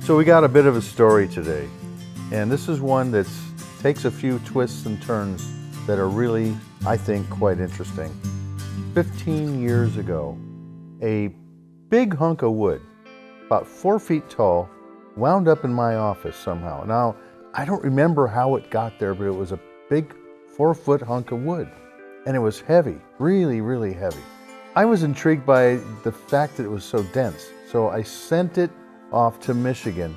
So we got a bit of a story today, and this is one that takes a few twists and turns that are really, I think, quite interesting. 15 years ago, a big hunk of wood, about 4 feet tall, wound up in my office somehow. Now, I don't remember how it got there, but it was a big 4-foot hunk of wood, and it was heavy, really, really heavy. I was intrigued by the fact that it was so dense, so I sent it off to Michigan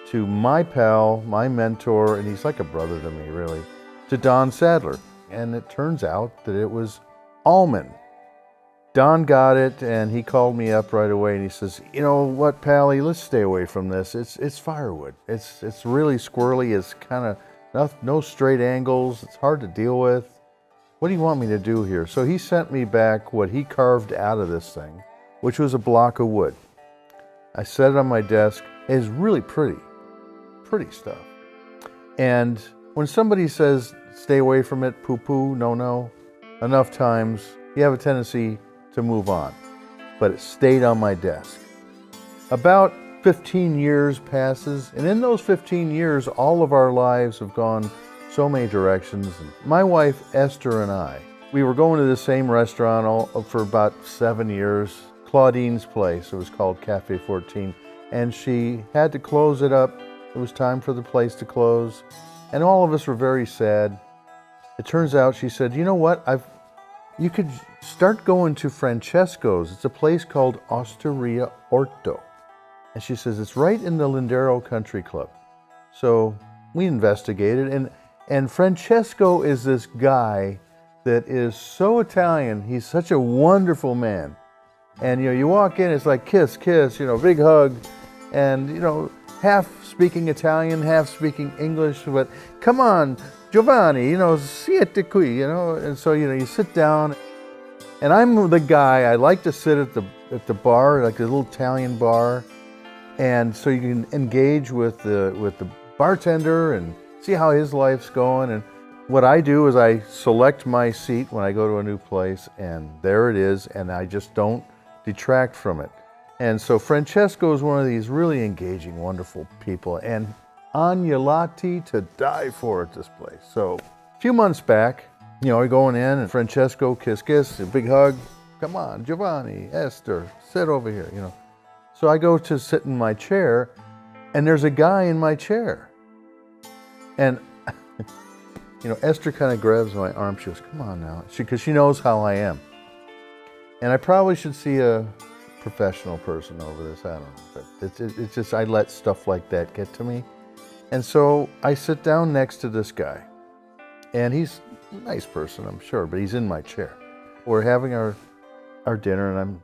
to my pal, my mentor, and he's like a brother to me, really, to Don Sadler. And it turns out that it was Almond. Don got it, and he called me up right away, and he says, "You know what, Pally, let's stay away from this. It's firewood. It's really squirrely. It's kind of no straight angles. It's hard to deal with. What do you want me to do here?" So he sent me back what he carved out of this thing, which was a block of wood. I set it on my desk. It's really pretty stuff. And when somebody says, stay away from it, poo-poo, no, enough times, you have a tendency to move on. But it stayed on my desk. About 15 years passes, and in those 15 years, all of our lives have gone so many directions. My wife, Esther, and I, we were going to the same restaurant for about 7 years, Claudine's Place. It was called Cafe 14, and she had to close it up. It was time for the place to close, and all of us were very sad. It turns out, she said, "You know what? You could start going to Francesco's. It's a place called Osteria Orto." And she says, "It's right in the Lindero Country Club." So we investigated, and Francesco is this guy that is so Italian. He's such a wonderful man. And you walk in, it's like kiss, big hug, and half speaking Italian, half speaking English, but come on, Giovanni, siete qui, and so you sit down, and I'm the guy. I like to sit at the bar, like a little Italian bar, and so you can engage with the bartender and see how his life's going. And what I do is I select my seat when I go to a new place, and there it is, and I just don't detract from it. And so Francesco is one of these really engaging, wonderful people, and agnolati to die for at this place. So a few months back, we're going in, and Francesco, kiss, a big hug. Come on, Giovanni, Esther, sit over here, So I go to sit in my chair, and there's a guy in my chair. And, Esther kind of grabs my arm. She goes, "Come on now," because she knows how I am. And I probably should see a professional person over this. I don't know. But it's just, I let stuff like that get to me. And so I sit down next to this guy. And he's a nice person, I'm sure, but he's in my chair. We're having our dinner, and I'm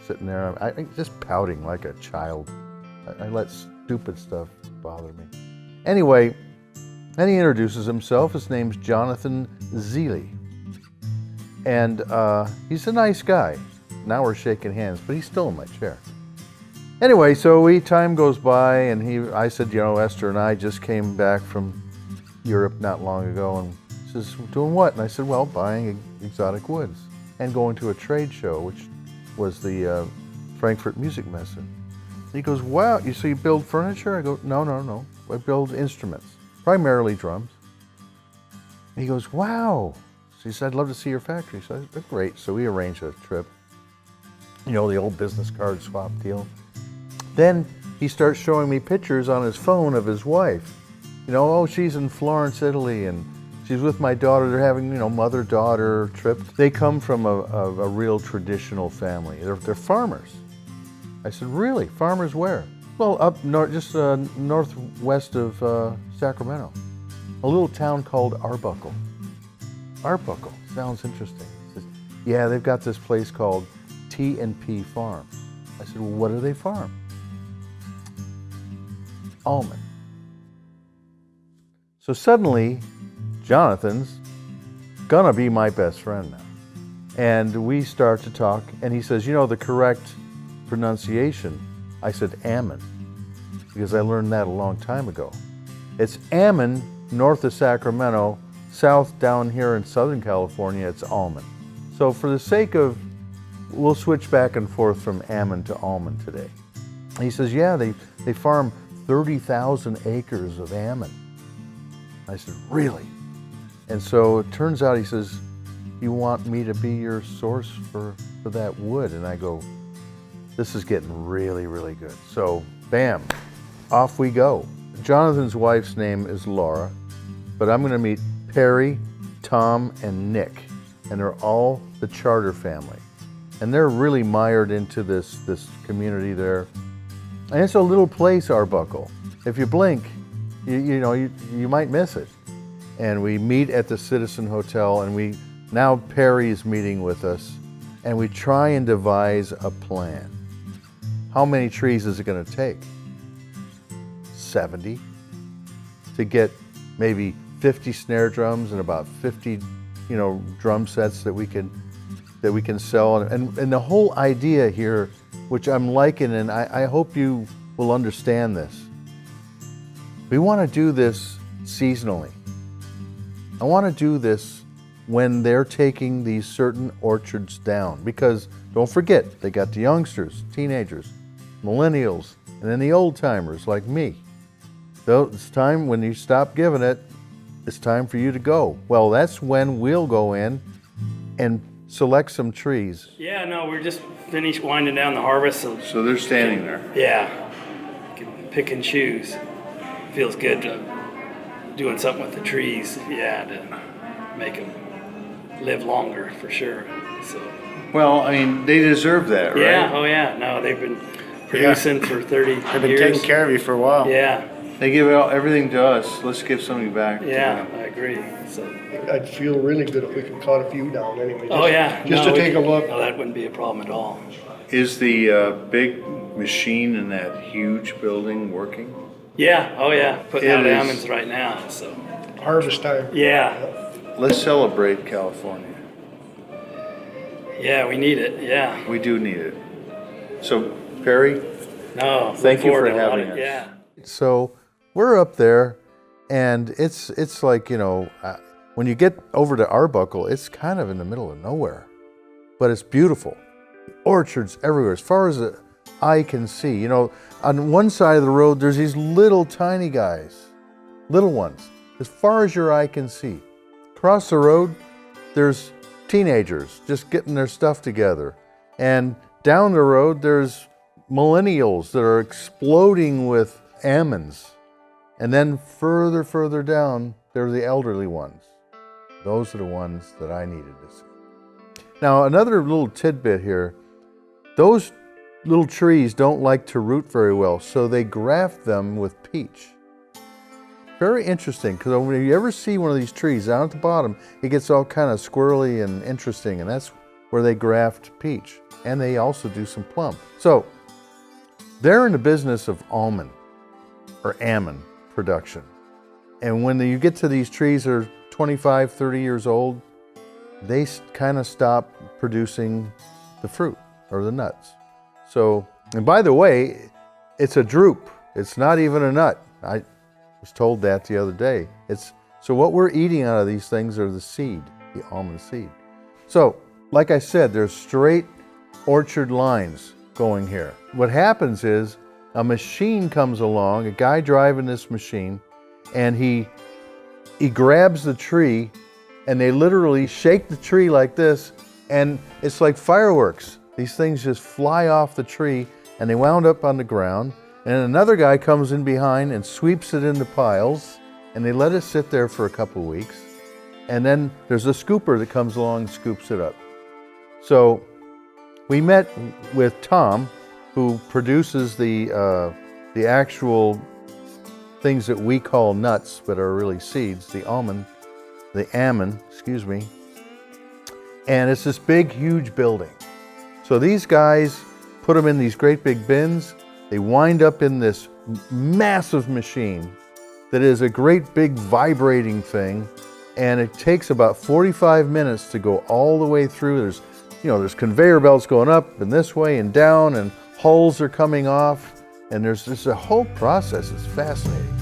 sitting there. I'm just pouting like a child. I let stupid stuff bother me. Anyway, and he introduces himself. His name's Jonathan Zeely. And he's a nice guy. Now we're shaking hands, but he's still in my chair. Anyway, so time goes by, and I said, Esther and I just came back from Europe not long ago, and he says, "Doing what?" And I said, "Well, buying exotic woods and going to a trade show," which was the Frankfurt Music Messe. And he goes, "Wow, so you build furniture?" I go, No. I build instruments, primarily drums. And he goes, "Wow." So he said, "I'd love to see your factory." So I said, "Great." So we arranged a trip. The old business card swap deal. Then he starts showing me pictures on his phone of his wife. She's in Florence, Italy, and she's with my daughter. They're having, mother-daughter trip. They come from a real traditional family. They're farmers. I said, "Really? Farmers where?" "Well, up north, just northwest of Sacramento. A little town called Arbuckle." Arbuckle, sounds interesting. He says, "Yeah, they've got this place called T&P Farm." I said, "Well, what do they farm?" "Almond." So suddenly, Jonathan's gonna be my best friend now. And we start to talk, and he says, the correct pronunciation. I said, "Almond," because I learned that a long time ago. It's Almond, north of Sacramento. South down here in Southern California, it's Almond. So for the sake of, we'll switch back and forth from Almond to Almond today. And he says, "Yeah, they farm 30,000 acres of almond. I said, really? And so it turns out, he says, you want me to be your source for that wood? And I go, this is getting really, really good. So bam, off we go. Jonathan's wife's name is Laura, but I'm gonna meet Perry, Tom, and Nick, and they're all the Charter family. And they're really mired into this community there. And it's a little place, Arbuckle. If you blink, you might miss it. And we meet at the Citizen Hotel, and now Perry's meeting with us, and we try and devise a plan. How many trees is it gonna take? 70 to get maybe 50 snare drums and about 50, drum sets that we can sell. And the whole idea here, which I'm liking, and I hope you will understand this. We want to do this seasonally. I want to do this when they're taking these certain orchards down, because don't forget, they got the youngsters, teenagers, millennials, and then the old timers like me. So it's time, when you stop giving it, it's time for you to go. Well, that's when we'll go in and select some trees. Yeah, no, we're just finished winding down the harvest. So they're standing there. Yeah, can pick and choose. Feels good doing something with the trees, to make them live longer, for sure. So. Well, I mean, they deserve that, right? Yeah, oh yeah, no, they've been producing for 30 years. They've been taking care of you for a while. Yeah. They give everything to us. Let's give something back. Yeah, I agree. So. I'd feel really good if we could cut a few down anyway. Just to take a look. No, that wouldn't be a problem at all. Is the big machine in that huge building working? Yeah, oh yeah, putting It out is. almonds right now, so. Harvest time. Yeah, Let's celebrate California. yeah, we need it, yeah. We do need it. So, Perry, No, thank you for look forward to having it, us. Yeah. So we're up there, and it's like, when you get over to Arbuckle, it's kind of in the middle of nowhere, but it's beautiful. Orchards everywhere, as far as the eye can see. On one side of the road, there's these little tiny guys, little ones, as far as your eye can see. Across the road, there's teenagers just getting their stuff together. And down the road, there's millennials that are exploding with almonds. And then further down, there are the elderly ones. Those are the ones that I needed to see. Now, another little tidbit here. Those little trees don't like to root very well, so they graft them with peach. Very interesting, because when you ever see one of these trees down at the bottom, it gets all kind of squirrely and interesting, and that's where they graft peach. And they also do some plum. So, they're in the business of almond or almond production. And when you get to these trees that are 25, 30 years old, they kind of stop producing the fruit or the nuts. So, and by the way, it's a drupe. It's not even a nut. I was told that the other day. So what we're eating out of these things are the seed, the almond seed. So, like I said, there's straight orchard lines going here. What happens is a machine comes along, a guy driving this machine, and he grabs the tree, and they literally shake the tree like this, and it's like fireworks. These things just fly off the tree, and they wound up on the ground, and another guy comes in behind and sweeps it into piles, and they let it sit there for a couple of weeks, and then there's a scooper that comes along and scoops it up. So we met with Tom, who produces the actual things that we call nuts, but are really seeds, the almond, excuse me. And it's this big, huge building. So these guys put them in these great big bins. They wind up in this massive machine that is a great big vibrating thing. And it takes about 45 minutes to go all the way through. There's conveyor belts going up and this way and down, and hulls are coming off. And there's just a whole process. It's fascinating.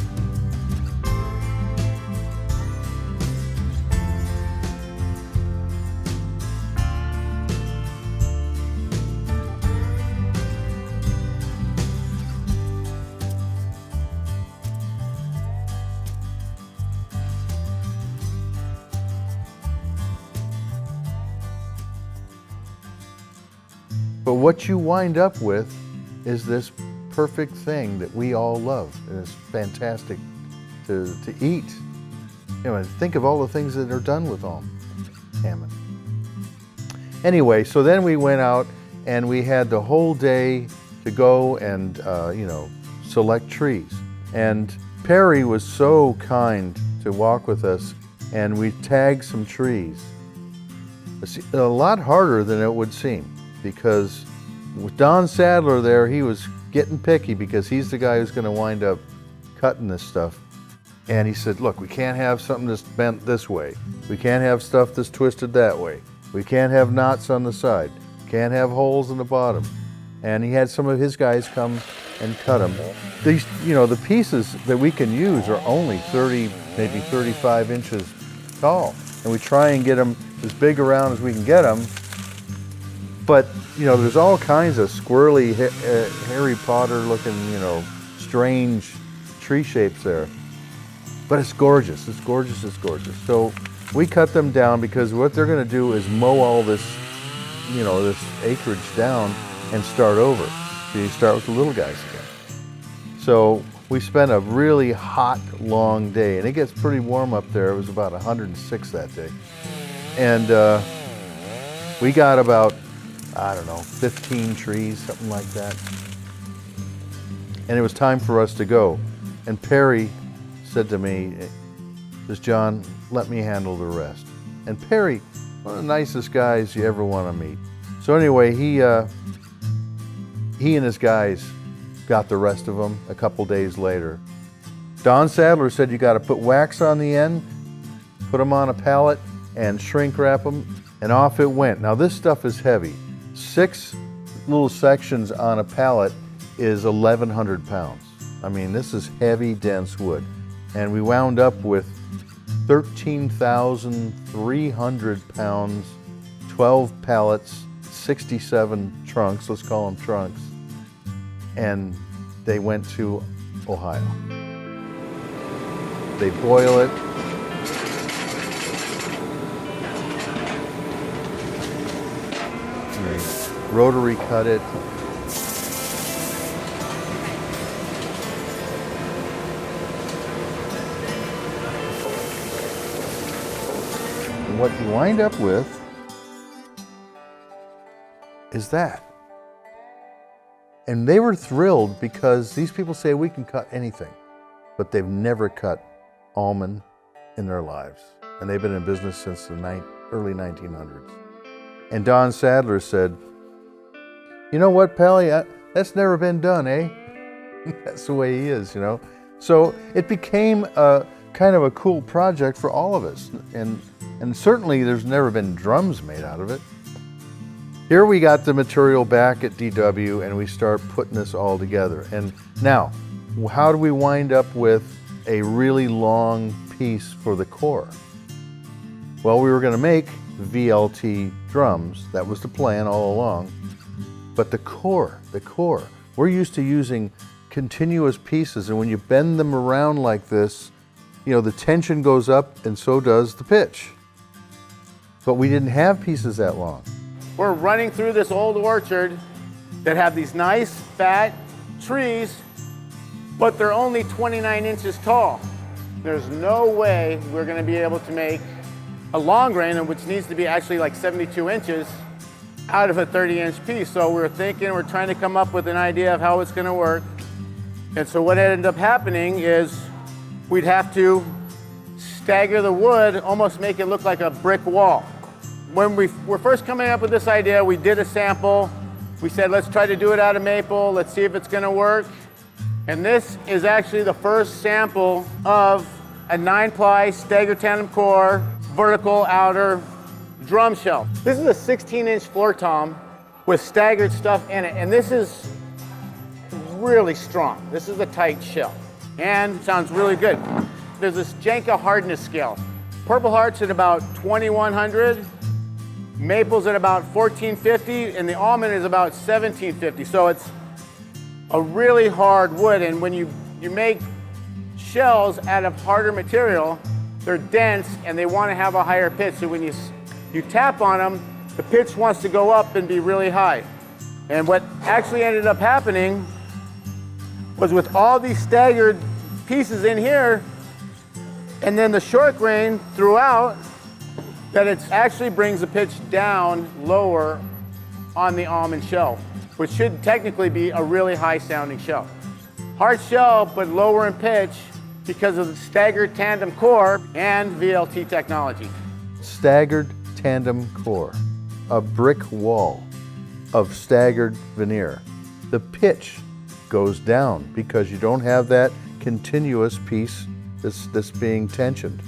But what you wind up with is this perfect thing that we all love, and it's fantastic to eat. You know, think of all the things that are done with almond almond. Anyway, so then we went out and we had the whole day to go and select trees. And Perry was so kind to walk with us, and we tagged some trees. It's a lot harder than it would seem, because with Don Sadler there, he was getting picky because he's the guy who's going to wind up cutting this stuff. And he said, look, we can't have something that's bent this way. We can't have stuff that's twisted that way. We can't have knots on the side. Can't have holes in the bottom. And he had some of his guys come and cut them. These, the pieces that we can use are only 30, maybe 35 inches tall. And we try and get them as big around as we can get them. But, there's all kinds of squirrely, Harry Potter looking, strange tree shapes there. But it's gorgeous, it's gorgeous, it's gorgeous. So we cut them down because what they're gonna do is mow all this, this acreage down and start over. So you start with the little guys again. So we spent a really hot, long day, and it gets pretty warm up there. It was about 106 that day. And we got about, 15 trees, something like that. And it was time for us to go. And Perry said to me, says, John, let me handle the rest. And Perry, one of the nicest guys you ever want to meet. So anyway, he and his guys got the rest of them a couple days later. Don Sadler said you got to put wax on the end, put them on a pallet, and shrink wrap them, and off it went. Now this stuff is heavy. 6 little sections on a pallet is 1,100 pounds. I mean, this is heavy, dense wood. And we wound up with 13,300 pounds, 12 pallets, 67 trunks, let's call them trunks, and they went to Ohio. They boil it. They rotary cut it. And what you wind up with is that. And they were thrilled because these people say we can cut anything, but they've never cut almond in their lives. And they've been in business since the early 1900s. And Don Sadler said, you know what, Pally, that's never been done, eh? That's the way he is, So it became a kind of a cool project for all of us. And certainly there's never been drums made out of it. Here we got the material back at DW and we start putting this all together. And now, how do we wind up with a really long piece for the core? Well, we were going to make VLT drums. That was the plan all along. But the core, we're used to using continuous pieces, and when you bend them around like this, the tension goes up and so does the pitch. But we didn't have pieces that long. We're running through this old orchard that have these nice fat trees, but they're only 29 inches tall. There's no way we're going to be able to make a long grain, which needs to be actually like 72 inches, out of a 30-inch piece. So we're trying to come up with an idea of how it's going to work. And so what ended up happening is we'd have to stagger the wood, almost make it look like a brick wall. When we were first coming up with this idea, we did a sample. We said, let's try to do it out of maple. Let's see if it's going to work. And this is actually the first sample of a 9-ply stagger tandem core, vertical outer drum shelf. This is a 16-inch floor tom with staggered stuff in it, and this is really strong. This is a tight shell, and sounds really good. There's this Janka hardness scale. Purple Heart's at about 2,100, Maple's at about 1,450, and the almond is about 1,750. So it's a really hard wood, and when you make shells out of harder material, they're dense and they want to have a higher pitch. So when you tap on them, the pitch wants to go up and be really high. And what actually ended up happening was with all these staggered pieces in here, and then the short grain throughout, that it actually brings the pitch down lower on the almond shell, which should technically be a really high sounding shell. Hard shell, but lower in pitch because of the staggered tandem core and VLT technology. Staggered tandem core, a brick wall of staggered veneer. The pitch goes down because you don't have that continuous piece that's being tensioned.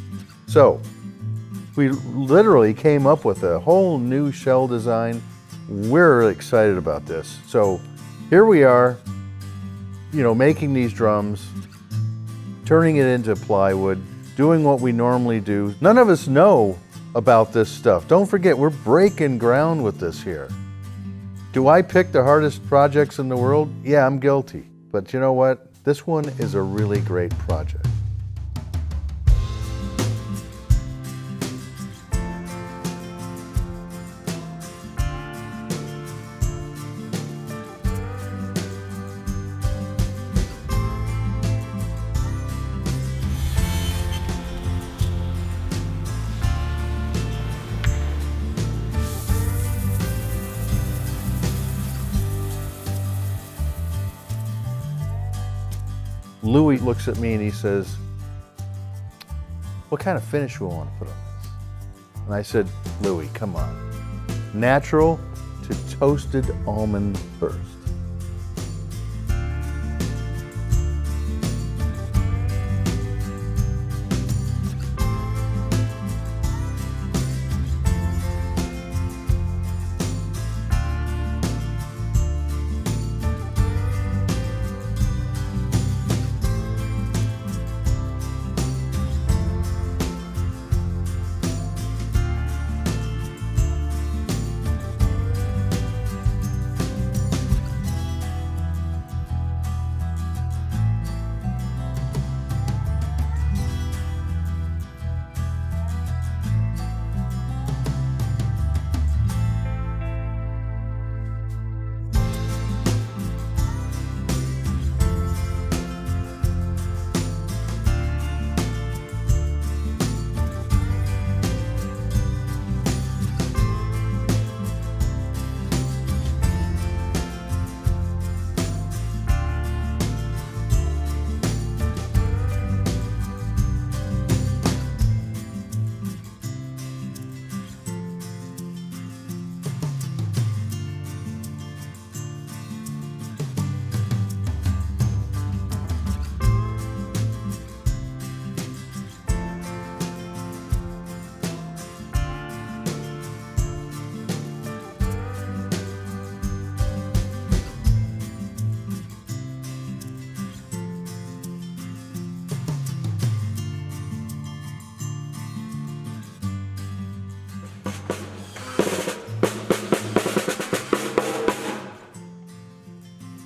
So we literally came up with a whole new shell design. We're really excited about this. So here we are, making these drums, turning it into plywood, doing what we normally do. None of us know about this stuff. Don't forget, we're breaking ground with this here. Do I pick the hardest projects in the world? Yeah, I'm guilty. But you know what? This one is a really great project. Louis looks at me and he says, what kind of finish we want to put on this? And I said, Louis, come on. Natural to toasted almond first.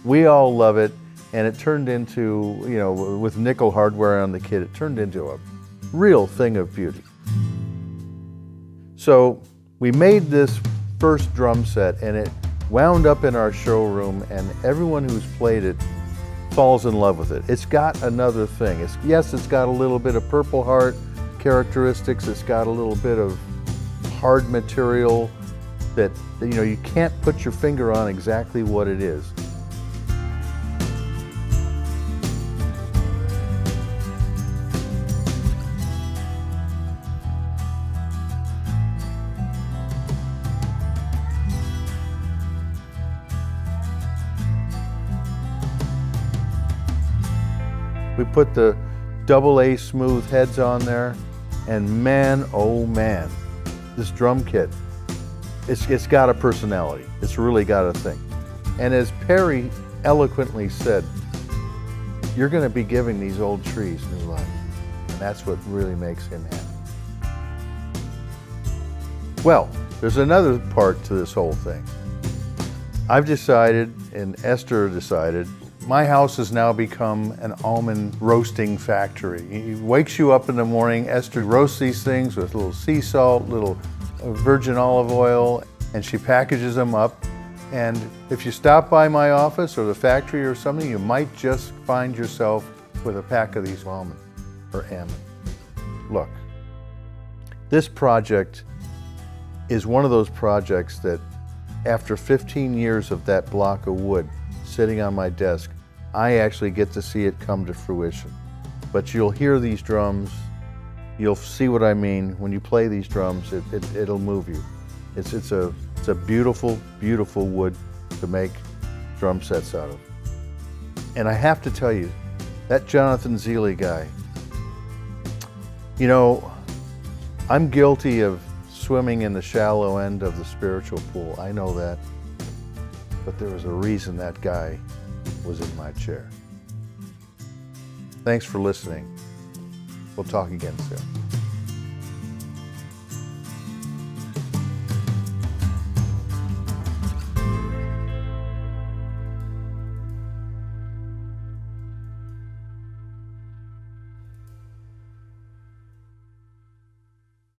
We all love it, and it turned into, with nickel hardware on the kit, it turned into a real thing of beauty. So we made this first drum set, and it wound up in our showroom, and everyone who's played it falls in love with it. It's got another thing. It's got a little bit of Purple Heart characteristics. It's got a little bit of hard material that, you can't put your finger on exactly what it is. We put the AA smooth heads on there, and man, oh man, this drum kit, it's got a personality. It's really got a thing. And as Perry eloquently said, you're going to be giving these old trees new life. And that's what really makes him happy. Well, there's another part to this whole thing. I've decided, and Esther decided, my house has now become an almond roasting factory. He wakes you up in the morning, Esther roasts these things with a little sea salt, little virgin olive oil, and she packages them up And if you stop by my office or the factory or something, you might just find yourself with a pack of these almond or almond. Look, this project is one of those projects that after 15 years of that block of wood sitting on my desk, I actually get to see it come to fruition. But you'll hear these drums, you'll see what I mean. When you play these drums, it'll move you. It's a beautiful, beautiful wood to make drum sets out of. And I have to tell you, that Jonathan Zeile guy, you know, I'm guilty of swimming in the shallow end of the spiritual pool. I know that. But there was a reason that guy was in my chair. Thanks for listening. We'll talk again soon.